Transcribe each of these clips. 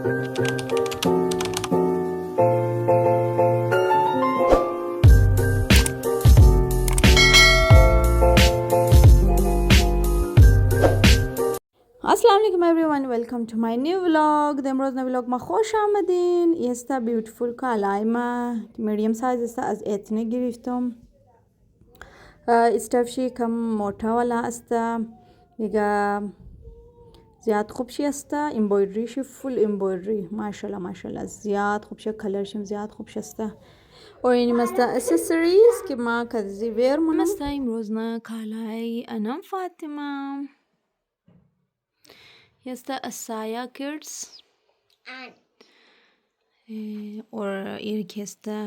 अस्सलाम वालेकुम everyone, welcome to my new vlog. امروز vlog ما خوش آمدین. یستا بیوتیفول کالای ما میدیم سایز است از اتنی گرفتم. استفشی کم موتا والا است. دیگه زیاد خوبشی است. امبرویدریش فول امبرویدری ماشاءالله ماشاءالله زیاد خوبشه. کلرشم زیاد خوبش است. و این است اکسسوریز که ما کدی ویر منم است. امروز نه کالای انم فاطمه. Esta Asaya Kids और इरकेस्ता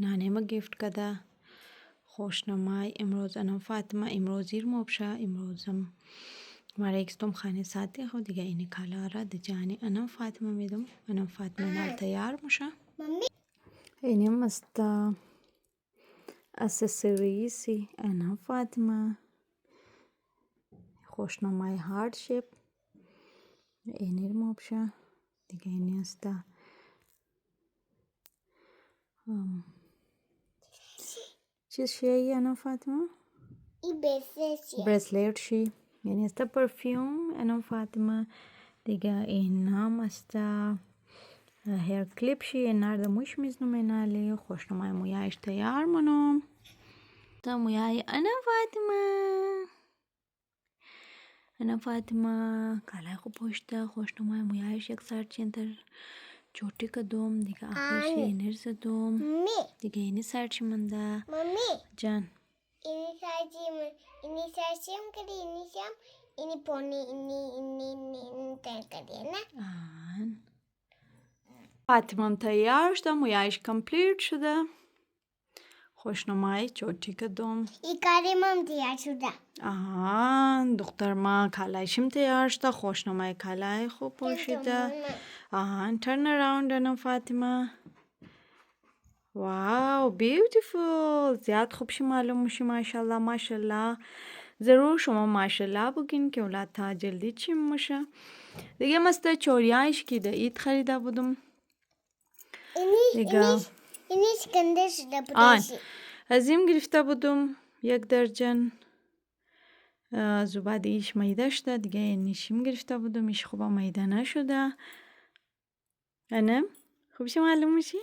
नाने में गिफ्ट कदा خوشنمای امروز انا فاطمه امروز موبشا امروزم हमारे एक तुम खाने साथी हो दिया इन्हें खाला रहा दजाने अना फातिमा मेदम अना फातिमा नाल तैयार मुशा इन्हें मस्ता accessories सी अना फातिमा خوشنمای heart shape اینیر موبشا دیگه اینی است چیز شیعی انا فاطمه برسلیت شی یعنی است پرفیوم انا فاطمه دیگه این هم است هیر کلیپ شی این نرد موش میزنم منالی خوشنمای مویایش تیار منم تا مویای انا فاطمه انا فاطمه کالای خوب پوشته خوشنمای مویایش یک سر چندر چوٹی کدوم دیگه آخرش اینر زدوم دیگه اینی سرچی منده جان اینی سرچیم کردی اینی شم اینی پونی اینی تر کردی نه فاطمه تیار شده مویایش کمپلیت شده خوشنمای چوٹی کدوم ای کاریم هم تیار شده دختر ما کالایشم تیار شده خوشنمای کالای خوب پوشیده turn around انا فاطمه واو بیوتیفول زیاد خوبشی معلوم میشی ماشاءالله ماشاءالله ضرور شما ماشاءالله بگین که اولاد تا جلدی چی میشه دیگه مسته چوریایش که ده اید خریده بودم اینیش کنده شده بودشی ازیم گرفته بودم 1 درجن زباده ایش میده شده دیگه اینیشیم گرفته بودم ایش خوبه میده نشده انم خوبشی معلوم میشی؟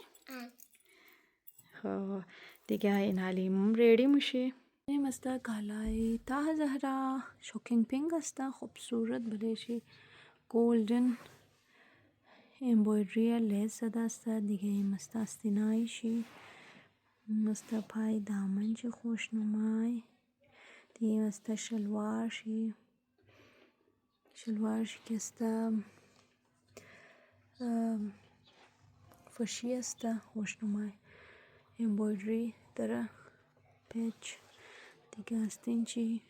خب دیگه این حالیم ریڈی میشی این مسته کالای تا زهرا شوکینگ پینک است خوبصورت بلیشی گولدن امبرویدری لیس زده است دیگه این مسته استینایشی مسته پای دامنشی خوشنمای دیگه مسته شلوارشی که است فشی است خوشنمای امبرویدری داره پیچ دیگه استین چی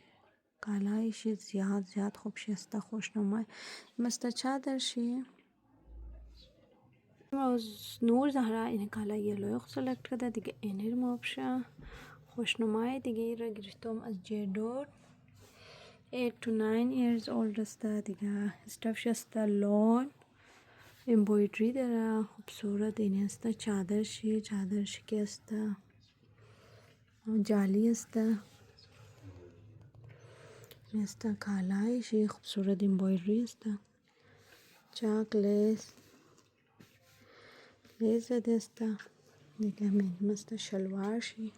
کالایشی زیاد خوبشی است خوشنمای مسته چادرشی از نور زهرا این کالای یلوی خود سلکت کرده دیگه اینیر موبشه خوشنمای دیگه ای را گرفتم از جدور 8 to 9 years old است دیگه استفش است لون امبرویدری داره خوبصورت این است چادرشی که است جالی است است کالایشی خوبصورت امبرویدری است چاک لیس زده است دیگه مست شلوارشی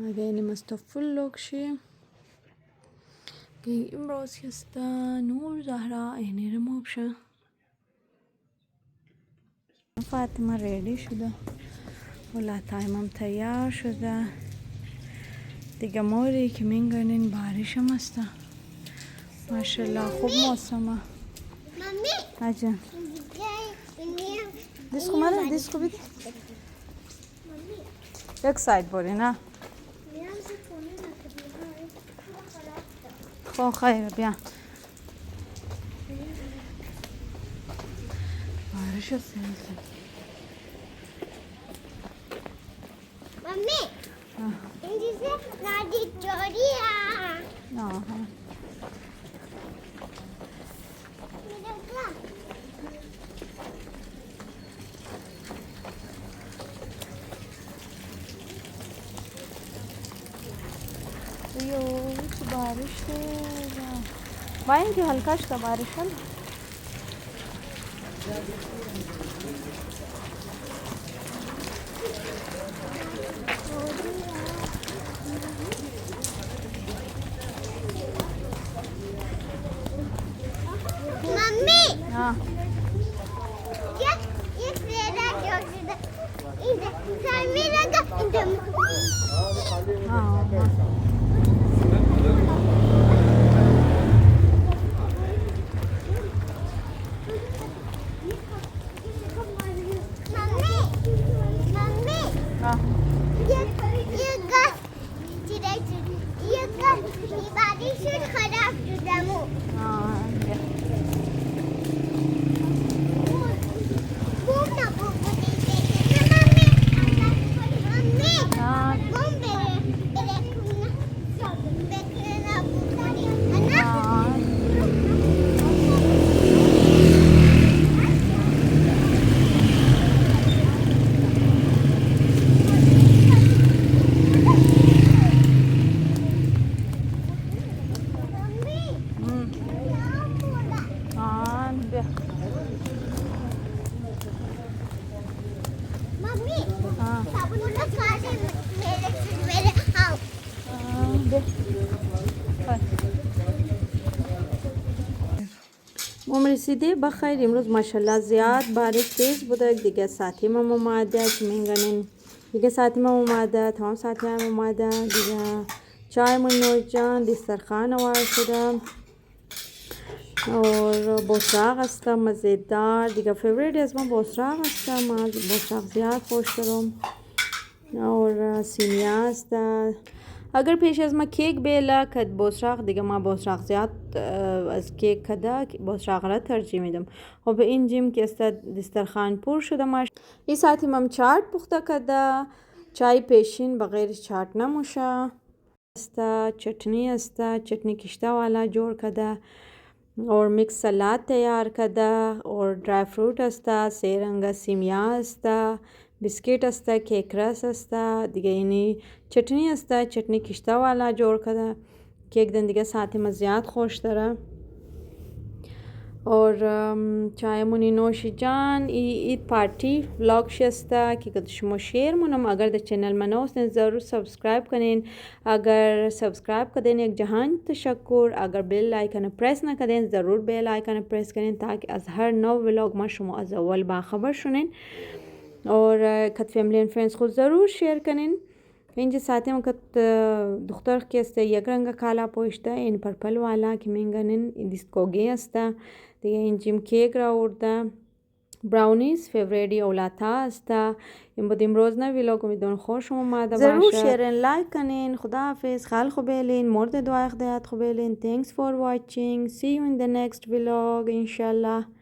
اگه این مست فول لوکشی که امروز است نور زهرا اینیر موبشه فاطمه ریڈی شده ولا تایمم تیار شده دیگه موری که میگنین بارش هم است ماشاءالله خوب موسمه اجان دیسکو بیدی یک ساید بوری نه خب خیره بیا بارش است ممی این چیزه نادی جوریه و چه بارش ده با اینکه هلکش تا بارش هست मम्मी हाँ ये मेरा जो इधर सर मेरा का इधर हाँ मम्मी मम्मी हाँ ये गस ये गस ये बारिश खराब जुदामो हाँ खूब ना खूब मम्मी हाँ कौन बेरे बेरे ना हाँ मम्मी हाँ साबुन लगा दे मेरे हाँ ما رسیده بخیر امروز ماشاءالله زیاد بارش تیز بوده دیگه ساعتی ما اومده که میگنین دیگه ساعتی ما اومده تمام ساعتی هم اومده دیگه چای من نوشیدن دسترخوان وار شده और بسراغ است مزیدار دیگه فیوریت از من بسراغ است من بسراغ زیاد خوش دارم और سینیا است اگر پیش از ما کیک بیلا کد بسراغ دیگه ما بسراغ زیاد از کیک کدا بسراغ را ترجیح میدم و به این جیم که است دسترخوان پر شده ماش این ساعتی من چاٹ پخته کدا چای پیشین بغیر چاٹ نموشه است چटनी است چटनी کشته والا جور کدا और मिक्स सलाद तैयार कदा और ड्राई फ्रूट असता सेरंगा सिमिया असता बिस्किट असता केक रस असता دیگه اینی چटनी असता چटनी کشته والا جور کدا केक دن دیگه ساعتی من زیاد خوش داره और چای مونی نوشی جان ای پارتی ولاگ شسته که کد شما شیر مونم اگر در چنل من هستین ضرور سابسکرایب کنین اگر سابسکرایب کردین یک جهان تشکر اگر بیل آیکن پرس نکردین ضرور بیل آیکن پرس کنین تاکه از هر نو ولاگ ما شما از اول باخبر شونین اور کد فیملی و فرندز خود ضرور شیر کنین اینجا ساعتی من کد دختر که است یک رنگ کالا پوشته این پرپل والا که میگنین این دیسکوگی است دیگه این جیم کیک را آورده براونیز فیوریتی اولاتا است این بود امروز نه ویلاگ امیدوارم خوش اومده باشه ضرور شیرین لایک کنین خداحافظ خیلی خوب بلین مورد دعای خدایت خوب بلین thanks for watching see you in the next vlog inshallah